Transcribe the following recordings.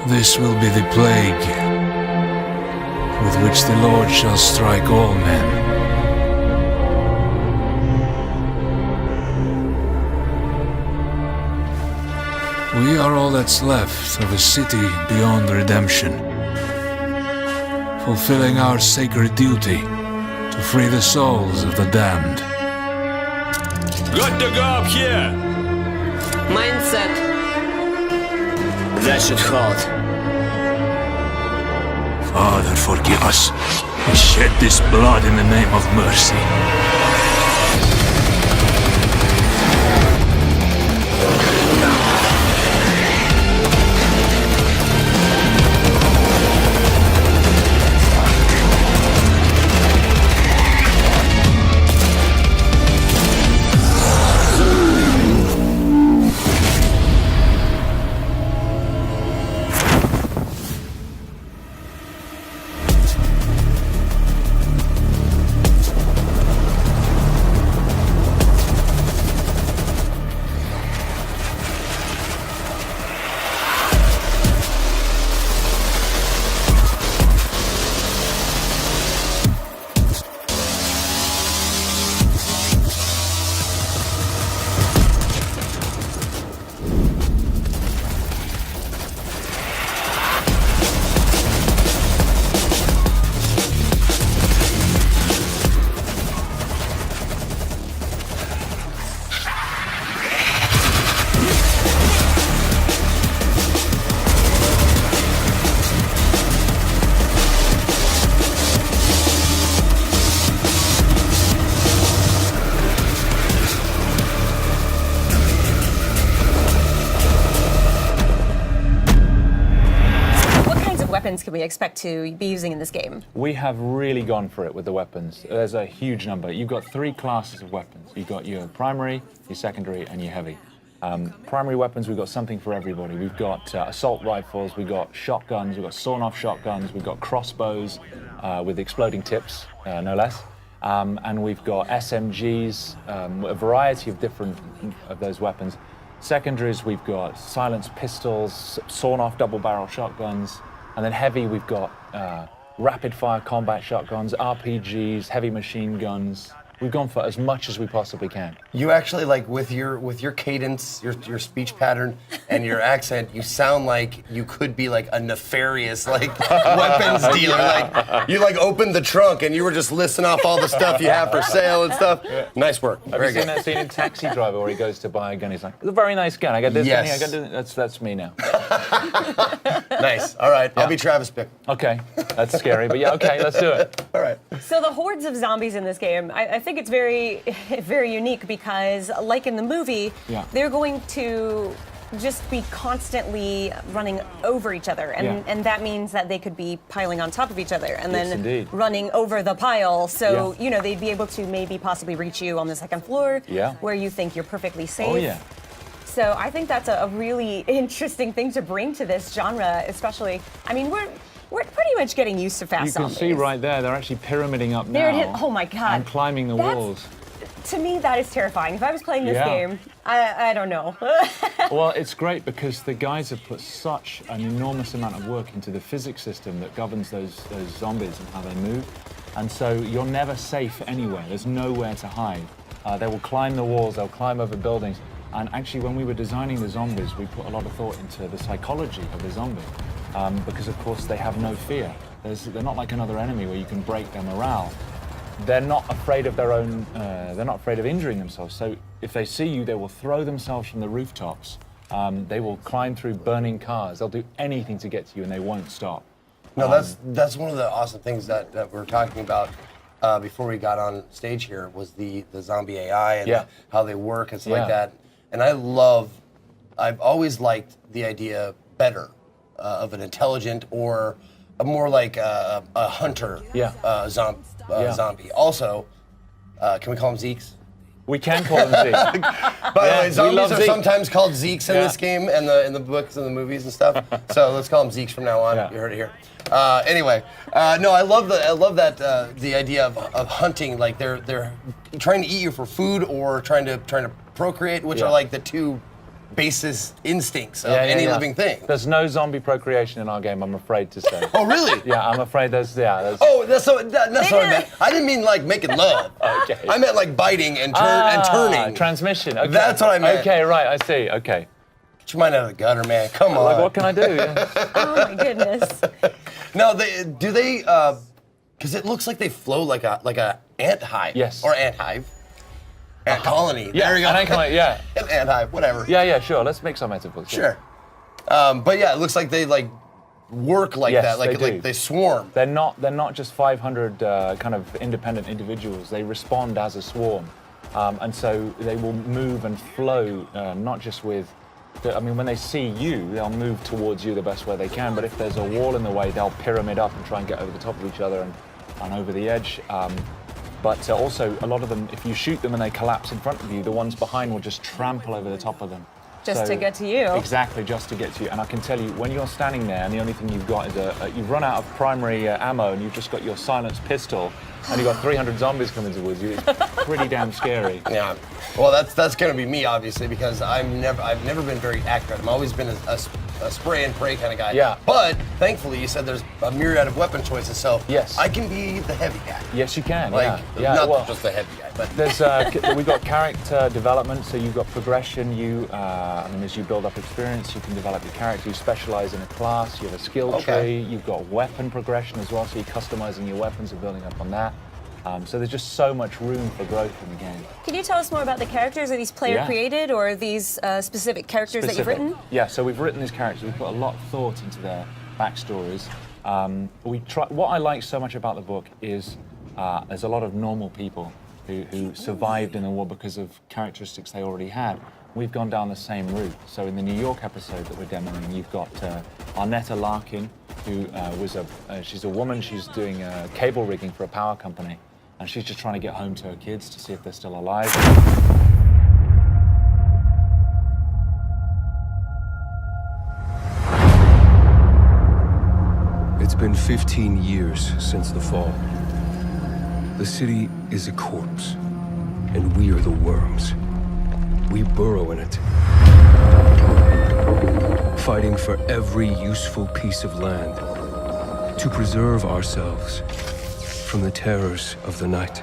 This will be the plague with which the Lord shall strike all men. We are all that's left of a city beyond redemption, fulfilling our sacred duty to free the souls of the damned. Good to go up here! Mindset. That should hold. Father, forgive us. We shed this blood in the name of mercy. Weapons can we expect to be using in this game? We have really gone for it with the weapons. There's a huge number. You've got 3 classes of weapons. You've got your primary, your secondary, and your heavy. Primary weapons, we've got something for everybody. We've got assault rifles, we've got shotguns, we've got sawn-off shotguns, we've got crossbows with exploding tips, no less. And we've got SMGs, a variety of different of those weapons. Secondaries, we've got silenced pistols, sawn-off double-barrel shotguns. And then heavy, we've got rapid-fire combat shotguns, RPGs, heavy machine guns. We've gone for as much as we possibly can. You actually, like, with your cadence, your speech pattern, and your accent, you sound like you could be like a nefarious, like, weapons dealer. Like, you like opened the trunk and you were just listing off all the stuff you have for sale and stuff. Yeah. Nice work. Have you seen that scene in Taxi Driver where he goes to buy a gun? He's like, "It's a very nice gun. I got this gun. I got this." That's me now. Nice. All right. Yeah. I'll be Travis Bickle. Okay. That's scary, but yeah. Okay. Let's do it. All right. So the hordes of zombies in this game, I think it's very, very unique because, like in the movie, they're going to just be constantly running over each other, and that means that they could be piling on top of each other and then running over the pile. So you know they'd be able to maybe possibly reach you on the second floor, where you think you're perfectly safe. Oh yeah. So I think that's a really interesting thing to bring to this genre, especially. I mean, we're pretty much getting used to fast zombies. You can see right there, they're actually pyramiding up there now. It is. Oh my God. And climbing the walls. To me, that is terrifying. If I was playing this game, I don't know. Well, it's great because the guys have put such an enormous amount of work into the physics system that governs those zombies and how they move. And so you're never safe anywhere. There's nowhere to hide. They will climb the walls, they'll climb over buildings. And actually, when we were designing the zombies, we put a lot of thought into the psychology of the zombie. Because, of course, they have no fear. They're not like another enemy where you can break their morale. They're not afraid of their own, they're not afraid of injuring themselves. So if they see you, they will throw themselves from the rooftops. They will climb through burning cars. They'll do anything to get to you, and they won't stop. No, that's one of the awesome things that we're talking about before we got on stage here was the zombie AI and how they work and stuff like that. And I've always liked the idea better of an intelligent or a more like a hunter zombie. Also, can we call them Zeeks? We can call them Zeeks. By the way, zombies are sometimes called Zeeks in this game and in the books and the movies and stuff. So let's call them Zeeks from now on. You heard it here. Anyway, no, I love that the idea of hunting. Like they're trying to eat you for food or trying to procreate, which are like the two basis instincts of any living thing. There's no zombie procreation in our game, I'm afraid to say. Oh, really? Yeah, I'm afraid there's. Oh, that's what I meant. I didn't mean like making love. Okay. I meant like biting and turning. Transmission. Okay. That's what I meant. Okay, right, I see. Okay. Get your mind out of the gutter, man. Come on. Like, what can I do? Yeah. Oh my goodness. No, do they? Because it looks like they flow like a ant hive. Yes. Or ant hive. Ant colony. Yeah, there you go. an ant colony, yeah. An ant hive, whatever. Yeah, sure. Let's make some metaphors. Sure. But yeah, it looks like they like work like Yes, that. Like they do. they swarm. They're not just 500 kind of independent individuals. They respond as a swarm, and so they will move and flow, not just with. When they see you, they'll move towards you the best way they can. But if there's a wall in the way, they'll pyramid up and try and get over the top of each other and over the edge. But also, a lot of them, if you shoot them and they collapse in front of you, the ones behind will just trample over the top of them. Just to get to you. Exactly, just to get to you. And I can tell you, when you're standing there and the only thing you've got is you've run out of primary ammo and you've just got your silenced pistol and you've got 300 zombies coming towards you, it's pretty damn scary. Yeah. Well, that's going to be me, obviously, because I've never been very accurate. I've always been a spray and pray kind of guy. Yeah. But thankfully, you said there's a myriad of weapon choices, so yes. I can be the heavy guy. Yes, you can. Like, yeah. not just the heavy guy, but there's we've got character development, so you've got progression. As you build up experience, you can develop your character. You specialize in a class. You have a skill tree. You've got weapon progression as well, so you're customizing your weapons and building up on that. So there's just so much room for growth in the game. Can you tell us more about the characters? Are these player created or are these specific characters that you've written? Yeah, so we've written these characters. We've put a lot of thought into their backstories. What I like so much about the book is there's a lot of normal people who survived in the war because of characteristics they already had. We've gone down the same route. So in the New York episode that we're demoing, you've got Arnetta Larkin, who she's a woman. She's doing cable rigging for a power company. And she's just trying to get home to her kids to see if they're still alive. It's been 15 years since the fall. The city is a corpse, and we are the worms. We burrow in it, fighting for every useful piece of land to preserve ourselves from the terrors of the night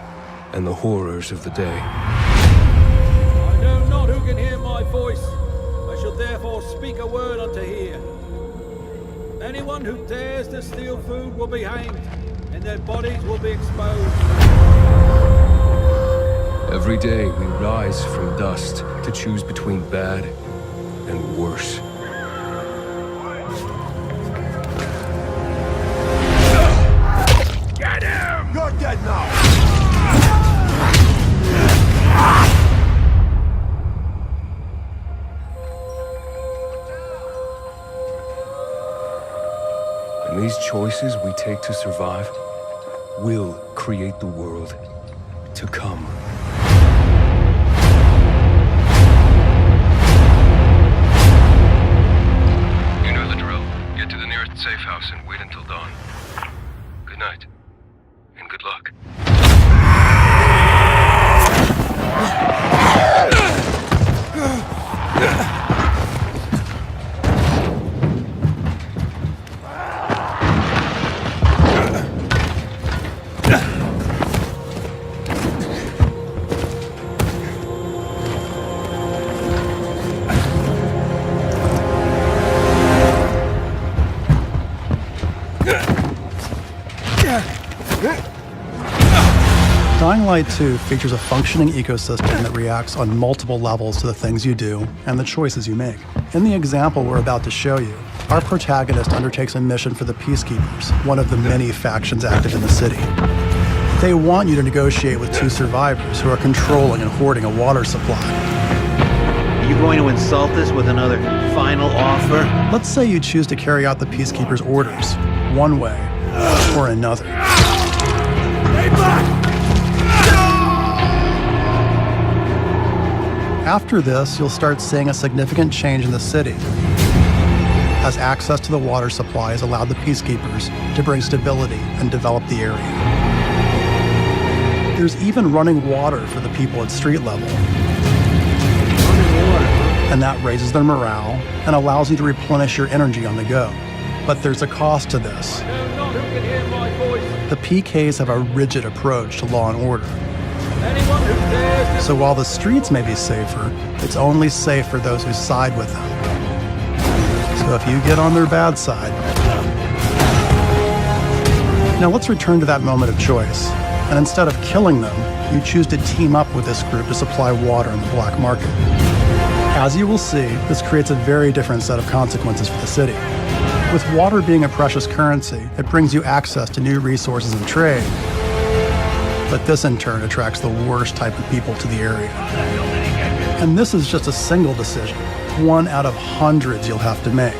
and the horrors of the day. I know not who can hear my voice. I shall therefore speak a word unto hear. Anyone who dares to steal food will be hanged, and their bodies will be exposed. Every day we rise from dust to choose between bad and worse. Get him! You're dead now! And these choices we take to survive will create the world to come. You know the drill. Get to the nearest safe house and wait until dawn. Good night, and good luck. Dying Light 2 features a functioning ecosystem that reacts on multiple levels to the things you do and the choices you make. In the example we're about to show you, our protagonist undertakes a mission for the Peacekeepers, one of the many factions active in the city. They want you to negotiate with two survivors who are controlling and hoarding a water supply. Are you going to insult us with another final offer? Let's say you choose to carry out the Peacekeepers' orders, one way or another. Stay back! After this, you'll start seeing a significant change in the city, as access to the water supply has allowed the Peacekeepers to bring stability and develop the area. There's even running water for the people at street level. and that raises their morale and allows you to replenish your energy on the go. But there's a cost to this. I know not who can hear my voice. The PKs have a rigid approach to law and order. Anyone who dares to So while the streets may be safer, it's only safe for those who side with them. So if you get on their bad side. Now let's return to that moment of choice. And instead of killing them, you choose to team up with this group to supply water in the black market. As you will see, this creates a very different set of consequences for the city. With water being a precious currency, it brings you access to new resources and trade. But this in turn attracts the worst type of people to the area. And this is just a single decision, one out of hundreds you'll have to make.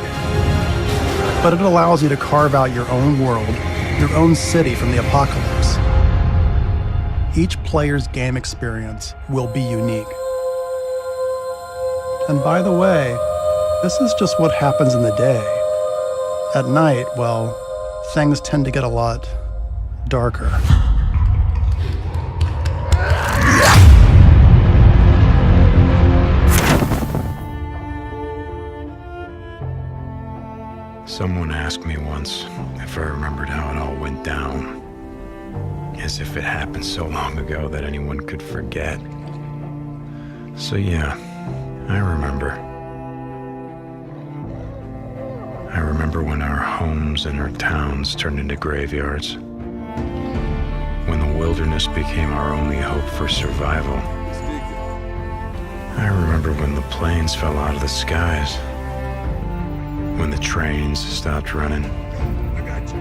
But it allows you to carve out your own world, your own city from the apocalypse. Each player's game experience will be unique. And by the way, this is just what happens in the day. At night, well, things tend to get a lot darker. Someone asked me once if I remembered how it all went down, as if it happened so long ago that anyone could forget. So yeah, I remember. I remember when our homes and our towns turned into graveyards, when the wilderness became our only hope for survival. I remember when the planes fell out of the skies, when the trains stopped running,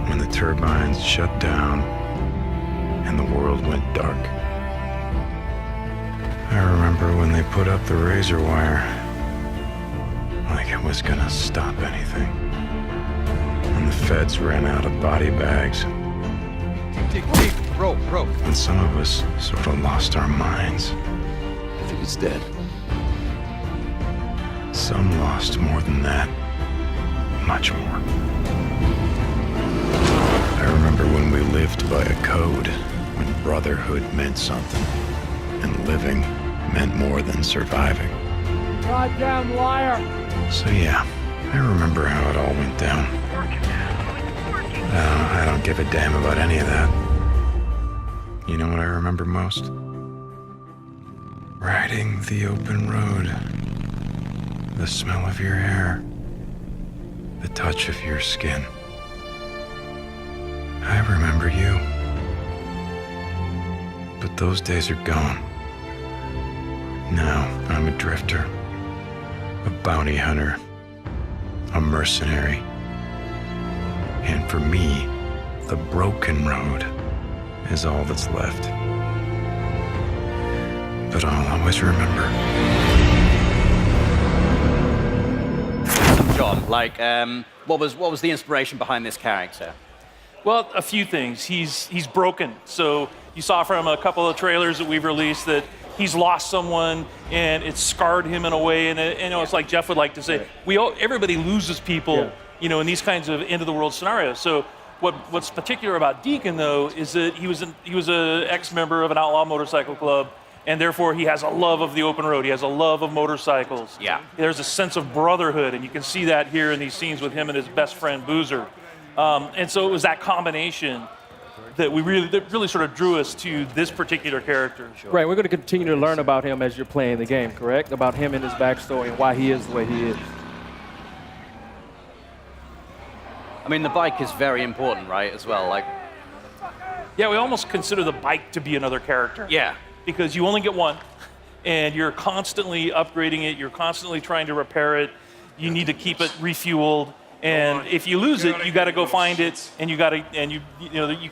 when the turbines shut down, and the world went dark. I remember when they put up the razor wire, like it was gonna stop anything. When the feds ran out of body bags. Dig deep, rope. And some of us sort of lost our minds. I think it's dead. Some lost more than that. Much more. I remember when we lived by a code, when brotherhood meant something, and living meant more than surviving. goddamn liar. So yeah, I remember how it all went down. I don't give a damn about any of that. You know what I remember most? Riding the open road. The smell of your hair. The touch of your skin. I remember you. But those days are gone. Now I'm a drifter, a bounty hunter, a mercenary. And for me, the broken road is all that's left. But I'll always remember. John, what was the inspiration behind this character? Well, a few things. He's broken. So you saw from a couple of trailers that we've released that he's lost someone and it's scarred him in a way. And it's like Jeff would like to say, everybody loses people, in these kinds of end of the world scenarios. So what's particular about Deacon though is that he was an ex-member of an outlaw motorcycle club. And therefore, he has a love of the open road. He has a love of motorcycles. Yeah. There's a sense of brotherhood, and you can see that here in these scenes with him and his best friend, Boozer. And so it was that combination that really sort of drew us to this particular character. Right, we're going to continue to learn about him as you're playing the game, correct? About him and his backstory and why he is the way he is. I mean, the bike is very important, right, as well? Yeah, we almost consider the bike to be another character. Yeah. Because you only get one, and you're constantly upgrading it. You're constantly trying to repair it. You need to keep it refueled, and if you lose it, you got to go find it, and you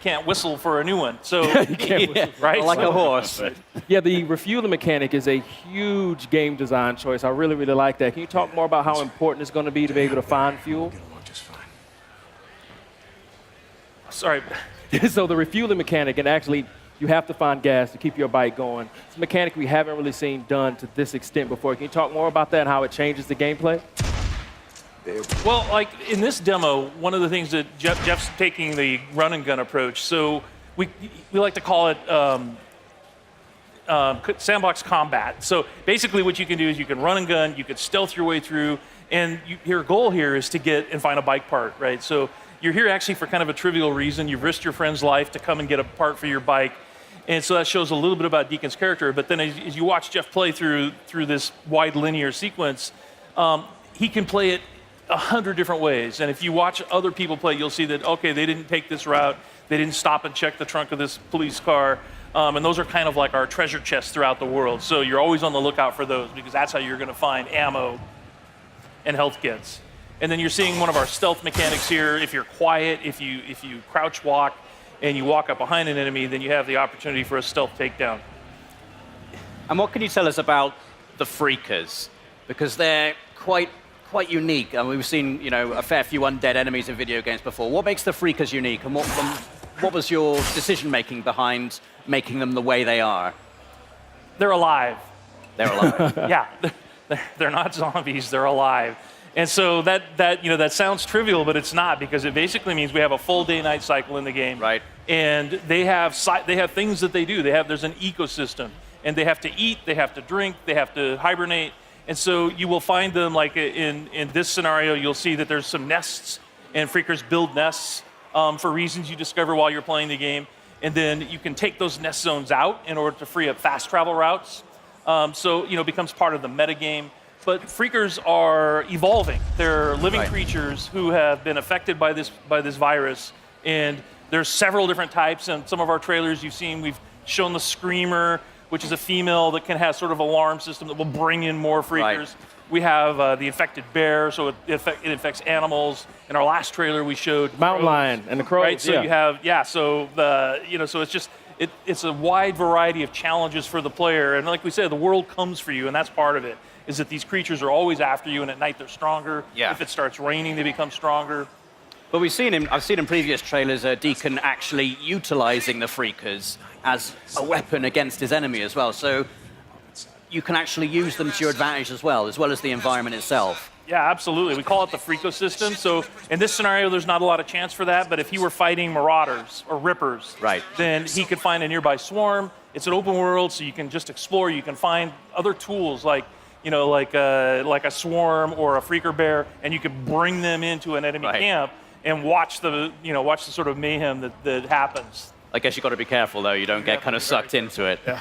can't whistle for a new one. So you can't whistle, right? Like a horse. Yeah, the refueling mechanic is a huge game design choice. I really, really like that. Can you talk more about how important it's going to be to be able to find fuel? Sorry. So the refueling mechanic, and actually, you have to find gas to keep your bike going. It's a mechanic we haven't really seen done to this extent before. Can you talk more about that and how it changes the gameplay? Well, like in this demo, one of the things that Jeff's taking the run and gun approach. So we like to call it sandbox combat. So basically what you can do is you can run and gun, you can stealth your way through, and your goal here is to get and find a bike part, right? So you're here actually for kind of a trivial reason. You've risked your friend's life to come and get a part for your bike. And so that shows a little bit about Deacon's character. But then as you watch Jeff play through this wide linear sequence, he can play it 100 different ways. And if you watch other people play, you'll see that, okay, they didn't take this route. They didn't stop and check the trunk of this police car. And those are kind of like our treasure chests throughout the world. So you're always on the lookout for those because that's how you're going to find ammo and health kits. And then you're seeing one of our stealth mechanics here. If you're quiet, if you crouch walk and you walk up behind an enemy, then you have the opportunity for a stealth takedown. And what can you tell us about the Freakers? Because they're quite unique. And we've seen, a fair few undead enemies in video games before. What makes the Freakers unique, and what was your decision-making behind making them the way they are? They're alive. They're alive. Yeah, they're not zombies. They're alive. And so that sounds trivial, but it's not, because it basically means we have a full day-night cycle in the game. Right. And they have things that they do. There's an ecosystem, and they have to eat, they have to drink, they have to hibernate. And so you will find them, like in this scenario, you'll see that there's some nests, and Freakers build nests for reasons you discover while you're playing the game. And then you can take those nest zones out in order to free up fast travel routes. So it becomes part of the metagame. But Freakers are evolving. They're living creatures who have been affected by this virus. And there's several different types. And some of our trailers you've seen, we've shown the Screamer, which is a female that can have sort of alarm system that will bring in more Freakers. Right. We have the infected bear, so it infects animals. In our last trailer, we showed mountain lion and the crows. Right, so you have so it's just it's a wide variety of challenges for the player. And like we said, the world comes for you, and that's part of it. Is that these creatures are always after you, and at night they're stronger. Yeah. If it starts raining, they become stronger. But I've seen in previous trailers Deacon actually utilizing the Freakers as a weapon against his enemy as well. So you can actually use them to your advantage as well as the environment itself. Yeah, absolutely. We call it the Freakosystem. So in this scenario, there's not a lot of chance for that. But if he were fighting Marauders or Rippers, then he could find a nearby swarm. It's an open world, so you can just explore. You can find other tools like a swarm or a Freaker bear, and you could bring them into an enemy camp and watch the sort of mayhem that happens. I guess you got to be careful though; you don't get kind of sucked into it. Yeah.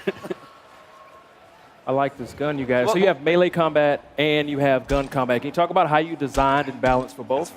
I like this gun, you guys. So you have melee combat and you have gun combat. Can you talk about how you designed and balanced for both?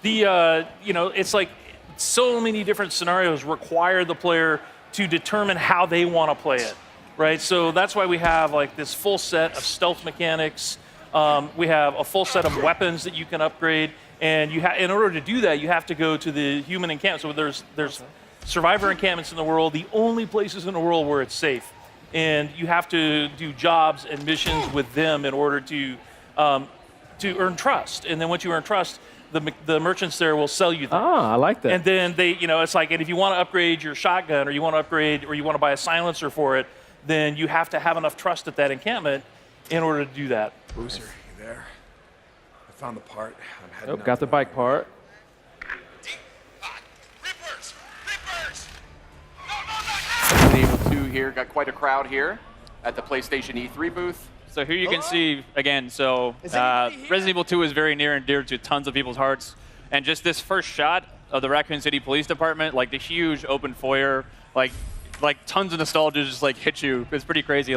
It's like so many different scenarios require the player to determine how they want to play it. Right, so that's why we have like this full set of stealth mechanics. We have a full set of weapons that you can upgrade, and in order to do that, you have to go to the human encampment. So there's survivor encampments in the world, the only places in the world where it's safe, and you have to do jobs and missions with them in order to earn trust. And then once you earn trust, the merchants there will sell you things. Ah, I like that. And then it's like, and if you want to upgrade your shotgun, or you want to buy a silencer for it, then you have to have enough trust at that encampment in order to do that. Boozer, you there? I found the part. I'm heading Nope, got the bike part. Resident Evil 2 here, got quite a crowd here at the PlayStation E3 booth. So here you can see, again, Resident Evil 2 is very near and dear to tons of people's hearts. And just this first shot of the Raccoon City Police Department, like the huge open foyer, like tons of nostalgia just hit you. It's pretty crazy.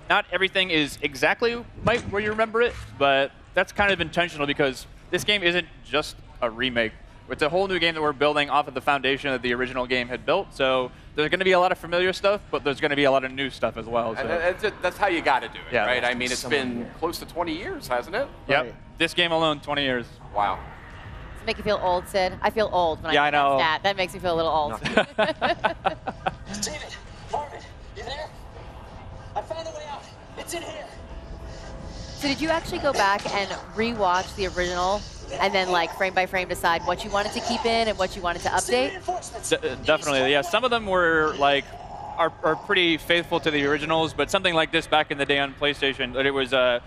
Not everything is exactly where you remember it, but that's kind of intentional because this game isn't just a remake. It's a whole new game that we're building off of the foundation that the original game had built. So there's going to be a lot of familiar stuff, but there's going to be a lot of new stuff as well. So. That's how you got to do it, Yeah. right? I mean, it's been close to 20 years, hasn't it? Yep. This game alone, 20 years. Wow. Does it make you feel old, Sid? I feel old when I know. that. That makes me feel a little old. David, Marvin, you there? I found a way out. It's in here. So did you actually go back and re-watch the original and then frame by frame decide what you wanted to keep in and what you wanted to update? Definitely, yeah. Some of them were are pretty faithful to the originals, but something like this back in the day on PlayStation, it was the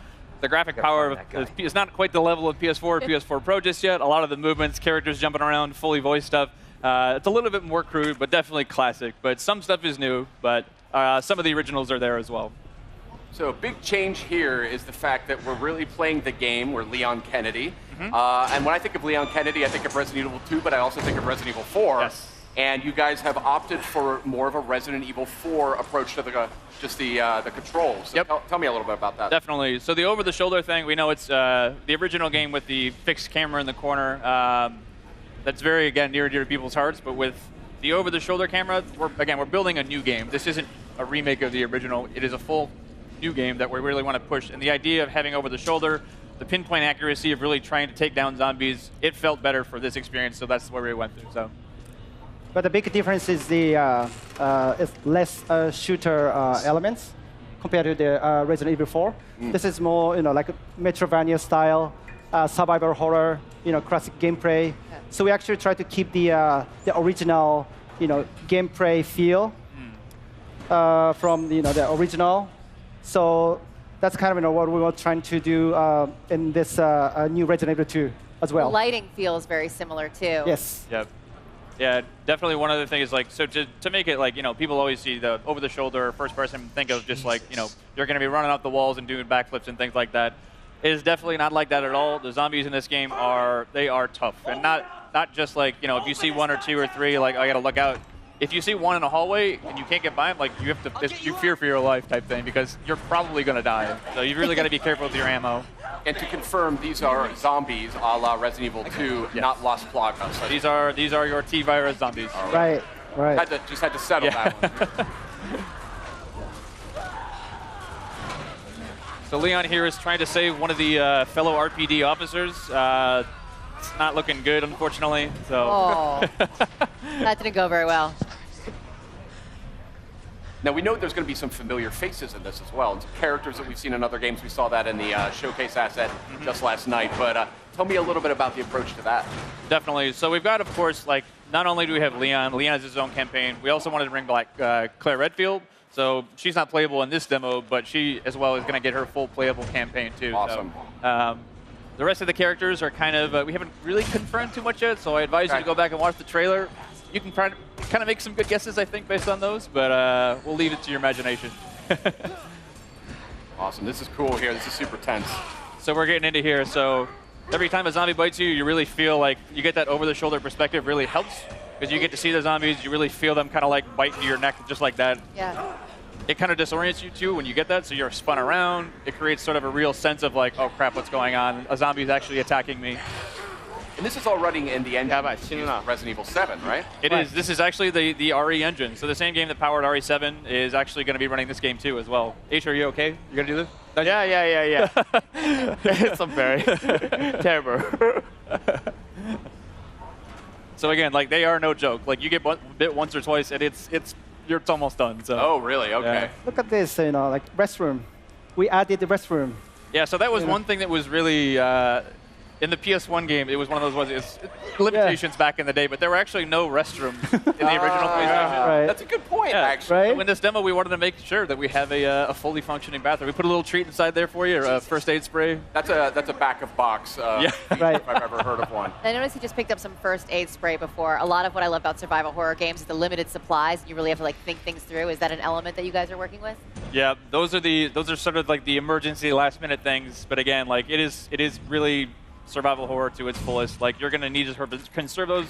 graphic power it's not quite the level of PS4 or PS4 Pro just yet. A lot of the movements, characters jumping around, fully voiced stuff It's a little bit more crude, but definitely classic. But some stuff is new, but some of the originals are there as well. So a big change here is the fact that we're really playing the game. We're Leon Kennedy. And when I think of Leon Kennedy, I think of Resident Evil 2, but I also think of Resident Evil 4. Yes. And you guys have opted for more of a Resident Evil 4 approach to the controls. So tell me a little bit about that. Definitely. So the over-the-shoulder thing, we know it's the original game with the fixed camera in the corner. That's very, again, near and dear to people's hearts. But with the over-the-shoulder camera, we're building a new game. This isn't a remake of the original. It is a full new game that we really want to push. And the idea of having over-the-shoulder, the pinpoint accuracy of really trying to take down zombies, it felt better for this experience. So that's where we went through. So. But the big difference is the is less shooter elements compared to the Resident Evil 4. This is more, like a Metroidvania style, survival horror, classic gameplay. So we actually try to keep the original, gameplay feel from the original. So that's kind of what we were trying to do in this new Resident Evil 2 as well. The lighting feels very similar too. Yes. Yep. Yeah, definitely one other thing is so to make it people always see the over-the-shoulder first person, think of just you're going to be running up the walls and doing backflips and things like that. It is definitely not like that at all. The zombies in this game are tough, and not just if you see one or two or three, I got to look out. If you see one in a hallway and you can't get by them, you have to you fear for your life type thing because you're probably going to die. So you really got to be careful with your ammo. And to confirm, these are zombies a la Resident Evil 2, not Las Plagas. So these are your T-virus zombies. Right. Just had to settle that one. So Leon here is trying to save one of the fellow RPD officers. It's not looking good, unfortunately. So. Oh, that didn't go very well. Now, we know there's going to be some familiar faces in this as well, and some characters that we've seen in other games. We saw that in the showcase asset just last night. But tell me a little bit about the approach to that. Definitely. So we've got, of course, not only do we have Leon has his own campaign, we also wanted to bring back Claire Redfield. So she's not playable in this demo, but she, as well, is going to get her full playable campaign, too. Awesome. So, the rest of the characters are kind of, we haven't really confirmed too much yet, so I advise you to go back and watch the trailer. You can kind of make some good guesses, I think, based on those, but we'll leave it to your imagination. Awesome. This is cool here. This is super tense. So we're getting into here. So every time a zombie bites you, you really feel like you get that over-the-shoulder perspective really helps because you get to see the zombies. You really feel them kind of bite into your neck just like that. Yeah. It kind of disorients you too when you get that, so you're spun around. It creates sort of a real sense of oh crap, what's going on? A zombie's actually attacking me. And this is all running in the engine of Resident Evil 7, right? It is. This is actually the RE engine. So the same game that powered RE7 is actually going to be running this game too as well. H, are you okay? You going to do this? Yeah. It's very terrible. So again, they are no joke. You get bit once or twice, and it's almost done. So. Oh, really? Okay. Yeah. Look at this, restroom. We added the restroom. Yeah, so that was one thing that was really in the PS1 game. It was one of those limitations back in the day, but there were actually no restrooms in the original PlayStation. Right. That's a good point, actually. So in this demo, we wanted to make sure that we have a fully functioning bathroom. We put a little treat inside there for you, a first aid spray. That's a backup box. Right. If I've ever heard of one. I noticed you just picked up some first aid spray before. A lot of what I love about survival horror games is the limited supplies. You really have to think things through. Is that an element that you guys are working with? Yeah, those are sort of the emergency last minute things. But again, it is really survival horror to its fullest. You're going to need to conserve those.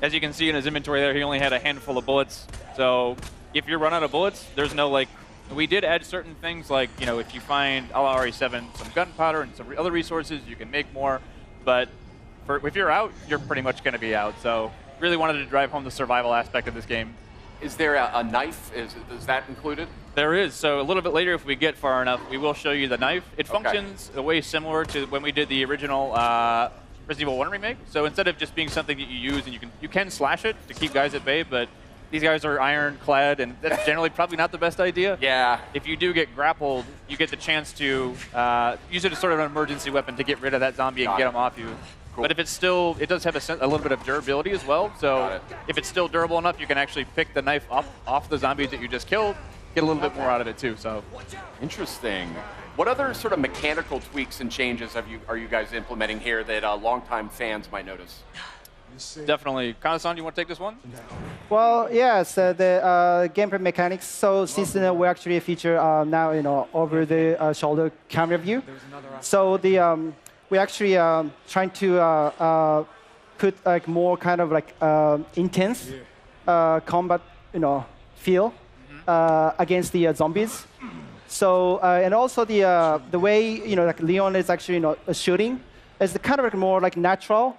As you can see in his inventory there, he only had a handful of bullets. So if you run out of bullets, there's no we did add certain things if you find a la RE7 some gunpowder and some other resources, you can make more. But if you're out, you're pretty much going to be out. So really wanted to drive home the survival aspect of this game. Is there a knife? Is that included? There is. So a little bit later, if we get far enough, we will show you the knife. It functions a way similar to when we did the original Resident Evil 1 remake. So instead of just being something that you use and you can slash it to keep guys at bay, but these guys are ironclad, and that's generally probably not the best idea. Yeah. If you do get grappled, you get the chance to use it as sort of an emergency weapon to get rid of that zombie and get them off you. Cool. But if it's still, it does have a little bit of durability as well. So if it's still durable enough, you can actually pick the knife off the zombies that you just killed, get a little bit more out of it too. So interesting. What other sort of mechanical tweaks and changes are you guys implementing here that longtime fans might notice? definitely. Kana-san, you want to take this one? Well, yes, the gameplay mechanics. So since we actually feature now, over the shoulder camera view. So we actually trying to put like more kind of like intense combat, feel against the zombies. So and also the way like Leon is actually shooting is kind of like more like natural.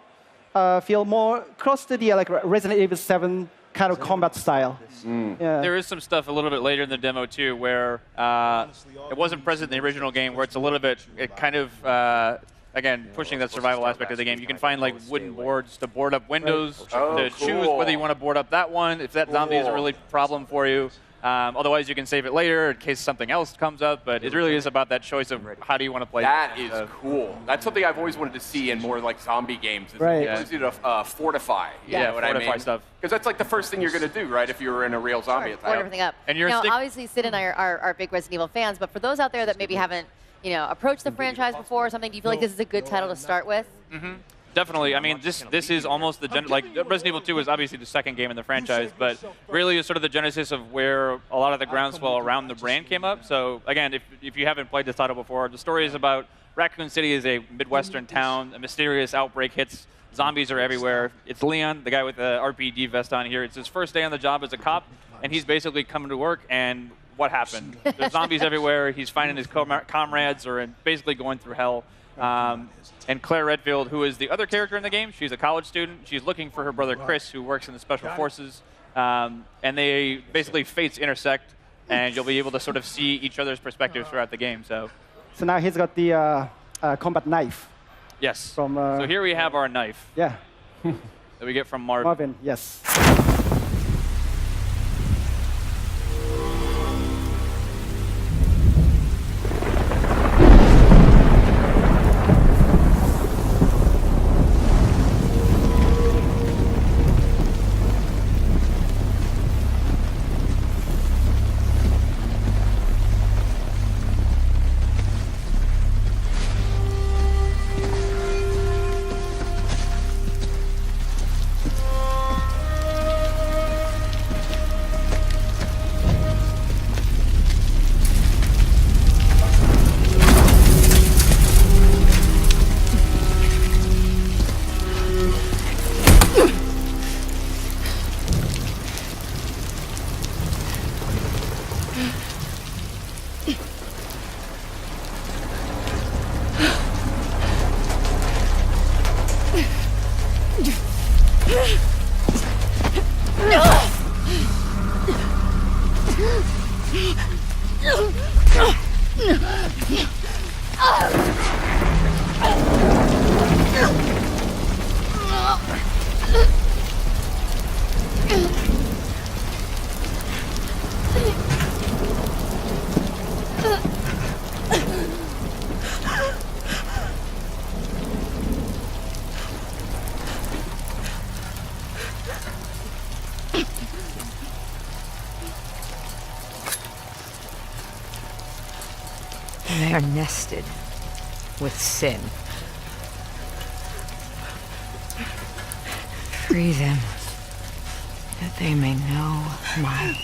Feel more close to the like Resident Evil 7 kind of combat style. Yeah. There is some stuff a little bit later in the demo too, where it wasn't present in the original game, where it's a little bit, again, pushing that survival aspect of the game. You can find like wooden boards to board up windows, to choose whether you want to board up that one, if that zombie is a really problem for you. Otherwise, you can save it later in case something else comes up, but it really is about that choice of how do you want to play. That is cool. That's something I've always wanted to see in more like zombie games. Is right. To fortify. You know what fortify I mean? Stuff. Because that's like the first thing you're going to do, right? If you were in a real zombie attack. Board everything up. And you're obviously, Sid and I are big Resident Evil fans, but for those out there that maybe haven't, approached the franchise before or something, do you feel like this is a good title to start with? Mm-hmm. Definitely. I mean, this is almost the like Resident Evil 2 is obviously the second game in the franchise, but really is sort of the genesis of where a lot of the groundswell around the brand came up. So again, if you haven't played this title before, the story is about Raccoon City is a Midwestern town. A mysterious outbreak hits. Zombies are everywhere. It's Leon, the guy with the RPG vest on here. It's his first day on the job as a cop, and he's basically coming to work, and what happened? There's zombies everywhere. He's finding his comrades are basically going through hell. And Claire Redfield, who is the other character in the game, she's a college student. She's looking for her brother Chris, who works in the Special Forces. And they basically fates intersect, and you'll be able to sort of see each other's perspectives throughout the game. So now he's got the combat knife. Yes. From, so here we have our knife. Yeah. That we get from Marvin. Marvin, yes. They are nested with sin. Free them, that they may know my...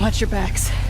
Watch your backs.